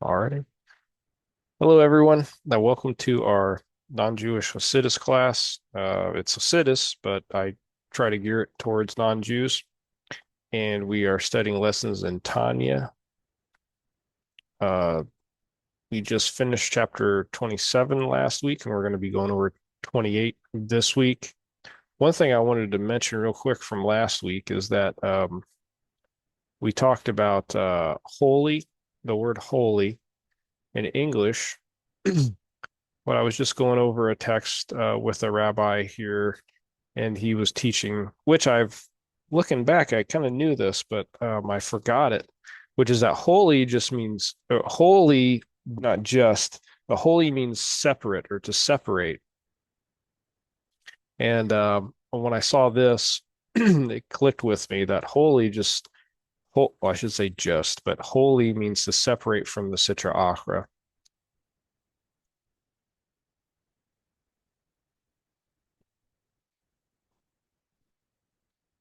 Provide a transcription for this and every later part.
Alrighty. Hello, everyone. Now, welcome to our non-Jewish Hasidus class. It's Hasidus, but I try to gear it towards non-Jews. And we are studying lessons in Tanya. Uh, we just finished chapter 27 last week, and we're going to be going over 28 this week. One thing I wanted to mention real quick from last week is that we talked about holy, the word holy in English. When I was just going over a text with a rabbi here, and he was teaching, which looking back, I kind of knew this, but I forgot it, which is that holy just means holy, not just, but holy means separate or to separate. And when I saw this, it clicked with me that holy just, well, I should say just, but holy means to separate from the Sitra Achra.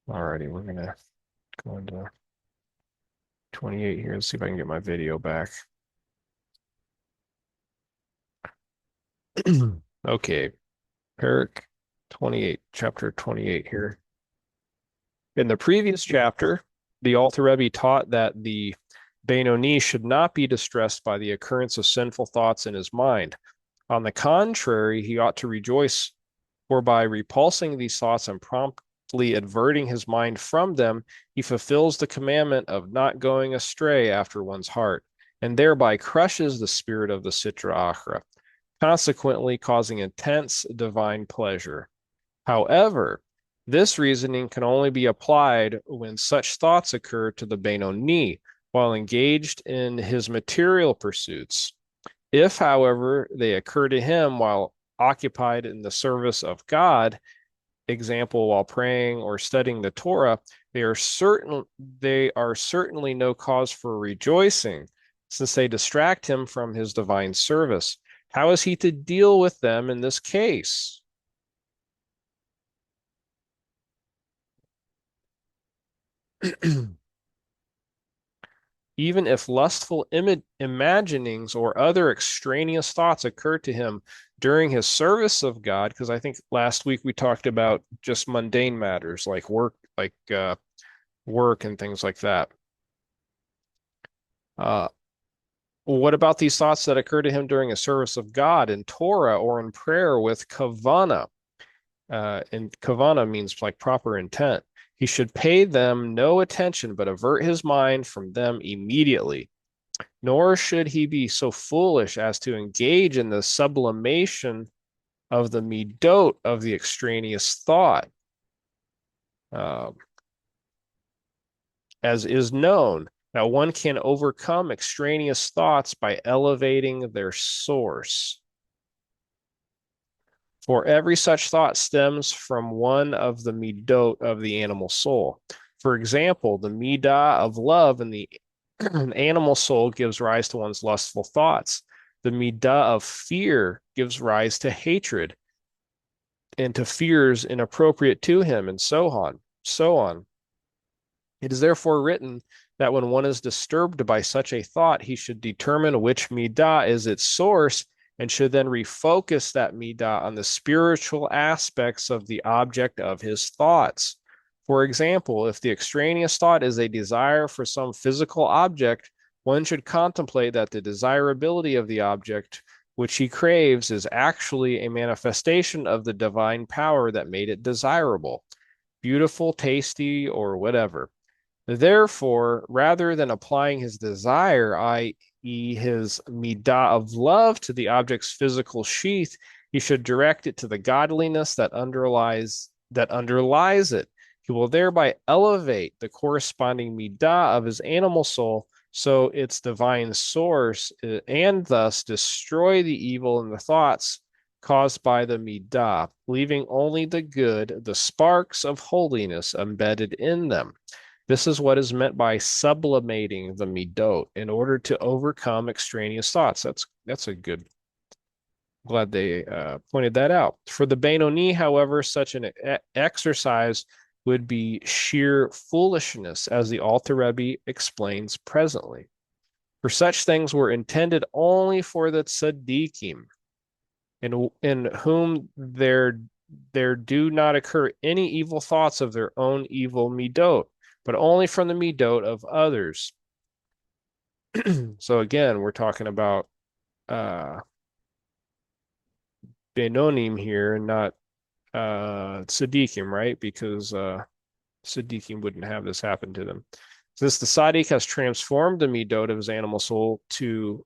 Alrighty, we're gonna go into 28 here and see if I can get my video back. Okay, Parak 28, chapter 28 here. In the previous chapter, the Alter Rebbe taught that the Benoni should not be distressed by the occurrence of sinful thoughts in his mind. On the contrary, he ought to rejoice, for by repulsing these thoughts and promptly averting his mind from them, he fulfills the commandment of not going astray after one's heart, and thereby crushes the spirit of the Sitra Achra, consequently causing intense divine pleasure. However, this reasoning can only be applied when such thoughts occur to the Benoni while engaged in his material pursuits. If, however, they occur to him while occupied in the service of God, example, while praying or studying the Torah, they are certainly no cause for rejoicing, since they distract him from his divine service. How is he to deal with them in this case? Even if lustful imaginings or other extraneous thoughts occur to him during his service of God, because I think last week we talked about just mundane matters like work and things like that. Uh, what about these thoughts that occur to him during a service of God in Torah or in prayer with kavana? And kavana means like proper intent. He should pay them no attention, but avert his mind from them immediately. Nor should he be so foolish as to engage in the sublimation of the midot of the extraneous thought, uh, as is known that one can overcome extraneous thoughts by elevating their source. For every such thought stems from one of the midot of the animal soul. For example, the midah of love in the animal soul gives rise to one's lustful thoughts. The midah of fear gives rise to hatred and to fears inappropriate to him, and so on, so on. It is therefore written that when one is disturbed by such a thought, he should determine which midah is its source and should then refocus that midah on the spiritual aspects of the object of his thoughts. For example, if the extraneous thought is a desire for some physical object, one should contemplate that the desirability of the object which he craves is actually a manifestation of the divine power that made it desirable, beautiful, tasty, or whatever. Therefore, rather than applying his desire, i.e., his midah of love, to the object's physical sheath, he should direct it to the godliness that underlies it. He will thereby elevate the corresponding midah of his animal soul so its divine source, and thus destroy the evil in the thoughts caused by the midah, leaving only the good, the sparks of holiness embedded in them. This is what is meant by sublimating the midot in order to overcome extraneous thoughts. That's a good. Glad they pointed that out. For the Benoni, however, such an exercise would be sheer foolishness, as the Alter Rebbe explains presently. For such things were intended only for the tzaddikim, in whom there do not occur any evil thoughts of their own evil midot, but only from the midot of others. So again, we're talking about uh Benonim here and not Tzaddikim, right? Because Tzaddikim wouldn't have this happen to them. Since the Tzaddik has transformed the midot of his animal soul to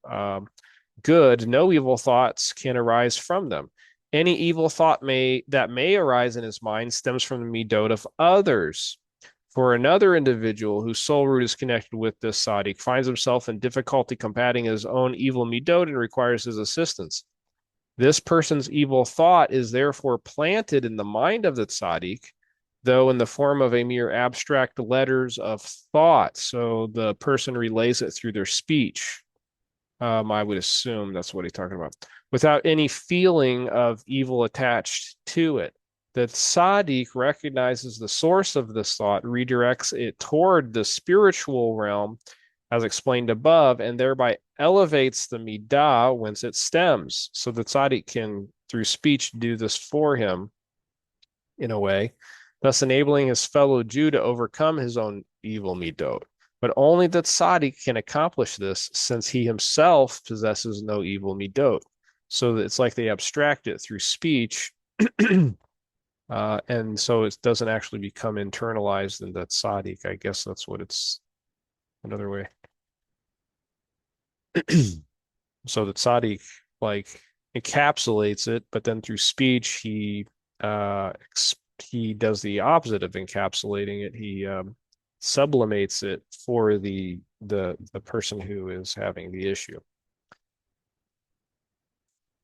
good, no evil thoughts can arise from them. Any evil thought that may arise in his mind stems from the midot of others. For another individual whose soul root is connected with this tzaddik finds himself in difficulty combating his own evil midot and requires his assistance. This person's evil thought is therefore planted in the mind of the tzaddik, though in the form of a mere abstract letters of thought. So the person relays it through their speech. I would assume that's what he's talking about, without any feeling of evil attached to it. The tzaddik recognizes the source of this thought, redirects it toward the spiritual realm, as explained above, and thereby elevates the midah whence it stems. So the tzaddik can, through speech, do this for him in a way, thus enabling his fellow Jew to overcome his own evil midot. But only the tzaddik can accomplish this, since he himself possesses no evil midot. So it's like they abstract it through speech, and so it doesn't actually become internalized in the tzaddik. I guess that's what it's another way. So the tzaddik like encapsulates it, but then through speech he does the opposite of encapsulating it. He sublimates it for the person who is having the issue.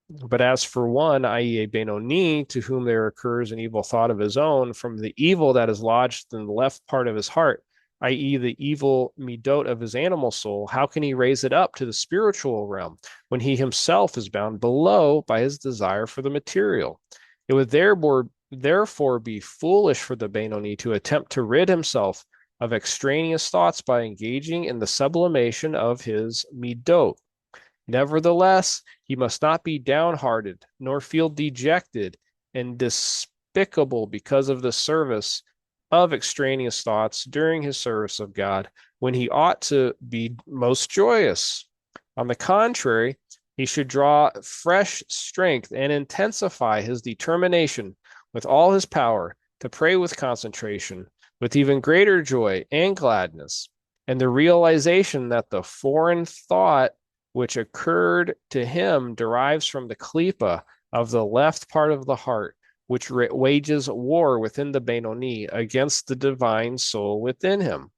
But as for one, i.e., a Benoni, to whom there occurs an evil thought of his own from the evil that is lodged in the left part of his heart, i.e., the evil midot of his animal soul, how can he raise it up to the spiritual realm when he himself is bound below by his desire for the material? It would therefore be foolish for the Benoni to attempt to rid himself of extraneous thoughts by engaging in the sublimation of his midot. Nevertheless, he must not be downhearted, nor feel dejected and despicable because of the service of extraneous thoughts during his service of God, when he ought to be most joyous. On the contrary, he should draw fresh strength and intensify his determination with all his power to pray with concentration, with even greater joy and gladness, and the realization that the foreign thought which occurred to him derives from the klipa of the left part of the heart, which wages war within the Benoni against the divine soul within him.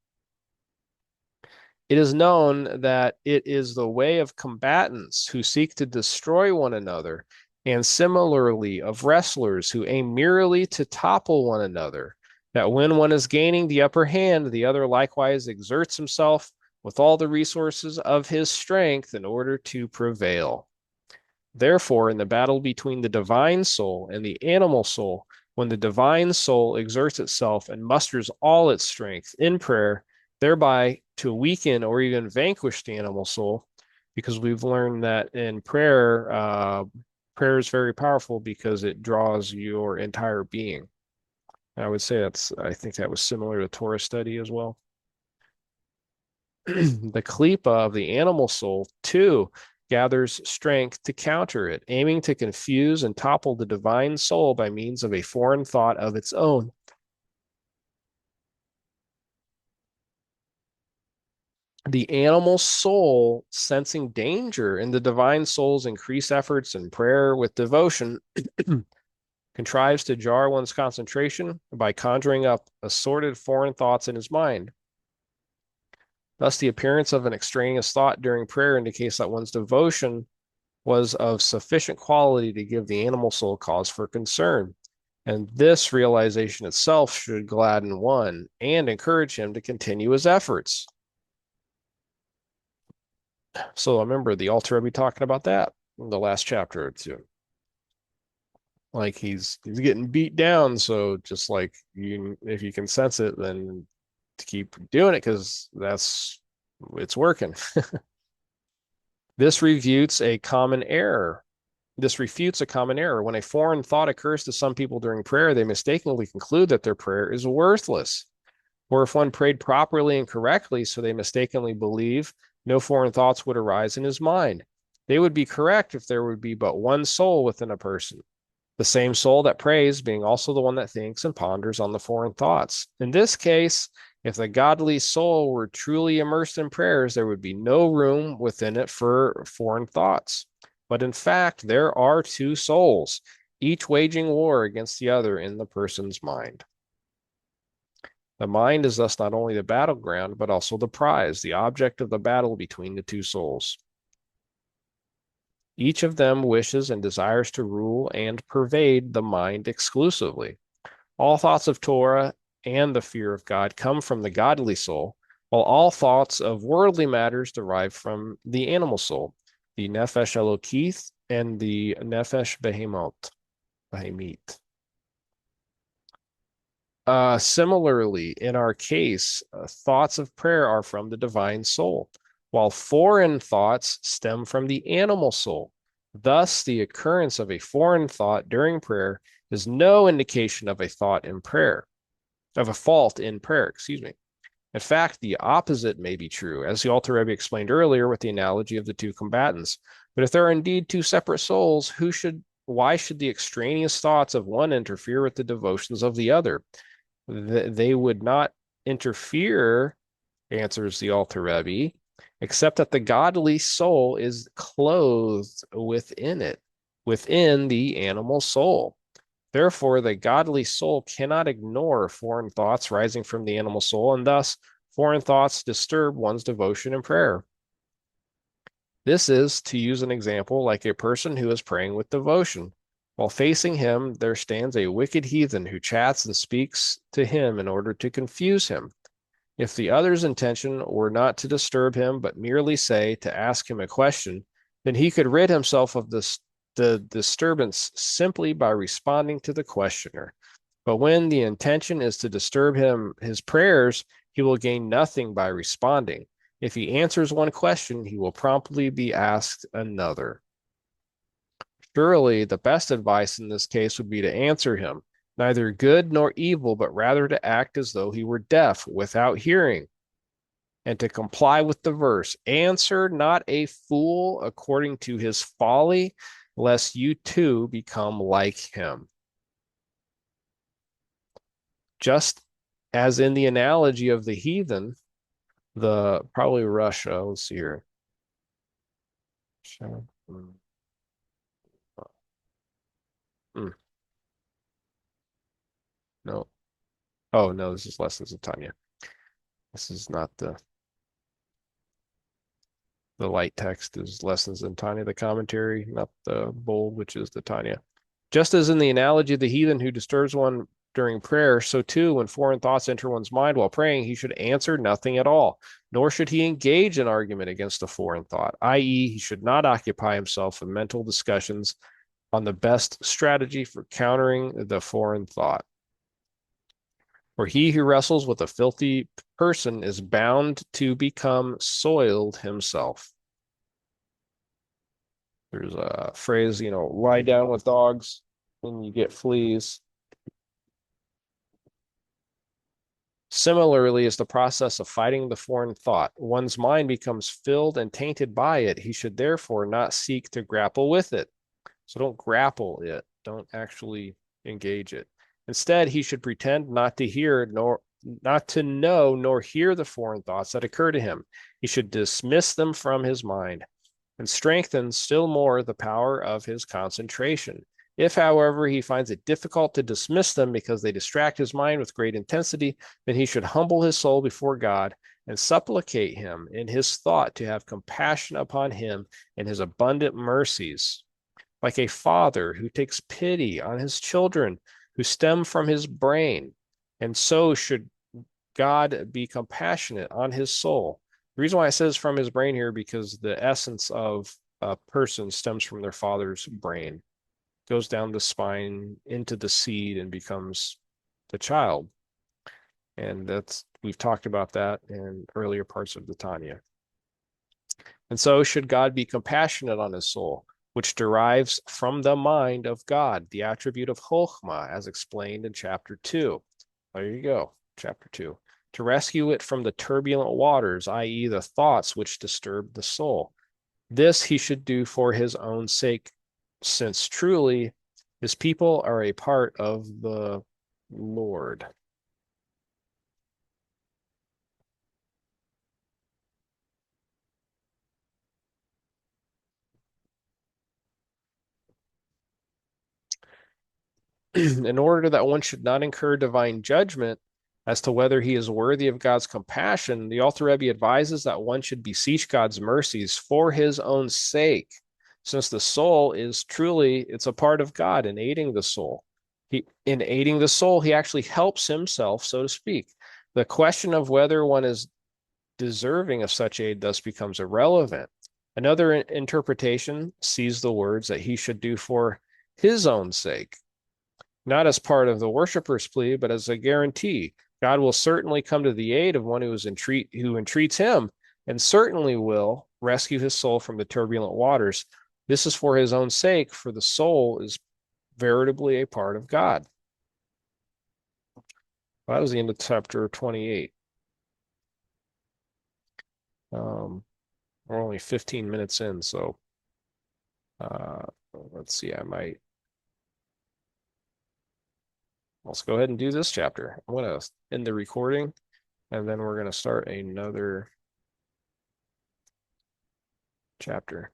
It is known that it is the way of combatants who seek to destroy one another, and similarly of wrestlers who aim merely to topple one another, that when one is gaining the upper hand, the other likewise exerts himself with all the resources of his strength in order to prevail. Therefore, in the battle between the divine soul and the animal soul, when the divine soul exerts itself and musters all its strength in prayer, thereby to weaken or even vanquish the animal soul, because we've learned that in prayer, prayer is very powerful because it draws your entire being. And I would say I think that was similar to Torah study as well. The klipa of the animal soul, too, gathers strength to counter it, aiming to confuse and topple the divine soul by means of a foreign thought of its own. The animal soul, sensing danger in the divine soul's increased efforts in prayer with devotion, contrives to jar one's concentration by conjuring up assorted foreign thoughts in his mind. Thus, the appearance of an extraneous thought during prayer indicates that one's devotion was of sufficient quality to give the animal soul cause for concern. And this realization itself should gladden one and encourage him to continue his efforts. So remember, the Alter Rebbe talking about that in the last chapter or two. Like he's getting beat down, so just like if you can sense it, then to keep doing it because it's working. This refutes a common error. When a foreign thought occurs to some people during prayer, they mistakenly conclude that their prayer is worthless. Or if one prayed properly and correctly, so they mistakenly believe, no foreign thoughts would arise in his mind. They would be correct if there would be but one soul within a person, the same soul that prays being also the one that thinks and ponders on the foreign thoughts. In this case, if the godly soul were truly immersed in prayers, there would be no room within it for foreign thoughts. But in fact, there are two souls, each waging war against the other in the person's mind. The mind is thus not only the battleground, but also the prize, the object of the battle between the two souls. Each of them wishes and desires to rule and pervade the mind exclusively. All thoughts of Torah and the fear of God come from the godly soul, while all thoughts of worldly matters derive from the animal soul, the nefesh elokith and the nefesh behemit. Similarly, in our case, thoughts of prayer are from the divine soul, while foreign thoughts stem from the animal soul. Thus, the occurrence of a foreign thought during prayer is no indication of a thought in prayer, of a fault in prayer, excuse me. In fact, the opposite may be true, as the Alter Rebbe explained earlier with the analogy of the two combatants. But if there are indeed two separate souls, why should the extraneous thoughts of one interfere with the devotions of the other? They would not interfere, answers the Alter Rebbe, except that the godly soul is clothed within it, within the animal soul. Therefore, the godly soul cannot ignore foreign thoughts rising from the animal soul, and thus foreign thoughts disturb one's devotion and prayer. This is, to use an example, like a person who is praying with devotion. While facing him, there stands a wicked heathen who chats and speaks to him in order to confuse him. If the other's intention were not to disturb him, but merely, say, to ask him a question, then he could rid himself of the disturbance simply by responding to the questioner. But when the intention is to disturb his prayers, he will gain nothing by responding. If he answers one question, he will promptly be asked another. Surely the best advice in this case would be to answer him, neither good nor evil, but rather to act as though he were deaf, without hearing, and to comply with the verse, answer not a fool according to his folly, lest you too become like him. Just as in the analogy of the heathen, probably Russia, let's see here. Mm, no. Oh, no, this is Lessons of Tanya. This is not the light text is Lessons in Tanya, the commentary, not the bold, which is the Tanya. Just as in the analogy of the heathen who disturbs one during prayer, so too, when foreign thoughts enter one's mind while praying, he should answer nothing at all, nor should he engage in argument against a foreign thought, i.e., he should not occupy himself in mental discussions on the best strategy for countering the foreign thought. For he who wrestles with a filthy person is bound to become soiled himself. There's a phrase, lie down with dogs and you get fleas. Similarly, is the process of fighting the foreign thought. One's mind becomes filled and tainted by it. He should therefore not seek to grapple with it. So don't grapple it. Don't actually engage it. Instead, he should pretend not to hear nor not to know nor hear the foreign thoughts that occur to him. He should dismiss them from his mind and strengthen still more the power of his concentration. If, however, he finds it difficult to dismiss them because they distract his mind with great intensity, then he should humble his soul before God and supplicate him in his thought to have compassion upon him and his abundant mercies, like a father who takes pity on his children who stem from his brain. And so should God be compassionate on his soul. The reason why it says from his brain here, because the essence of a person stems from their father's brain, goes down the spine into the seed and becomes the child. And we've talked about that in earlier parts of the Tanya. And so should God be compassionate on his soul, which derives from the mind of God, the attribute of Chokhmah, as explained in chapter 2. There you go, chapter 2. To rescue it from the turbulent waters, i.e., the thoughts which disturb the soul. This he should do for his own sake, since truly his people are a part of the Lord. In order that one should not incur divine judgment as to whether he is worthy of God's compassion, the Alter Rebbe advises that one should beseech God's mercies for his own sake, since the soul is truly, it's a part of God in aiding the soul. In aiding the soul, he actually helps himself, so to speak. The question of whether one is deserving of such aid thus becomes irrelevant. Another interpretation sees the words that he should do for his own sake, not as part of the worshiper's plea, but as a guarantee. God will certainly come to the aid of one who entreats him, and certainly will rescue his soul from the turbulent waters. This is for his own sake, for the soul is veritably a part of God. Well, that was the end of chapter 28. We're only 15 minutes in, so let's see, let's go ahead and do this chapter. I'm going to end the recording, and then we're going to start another chapter.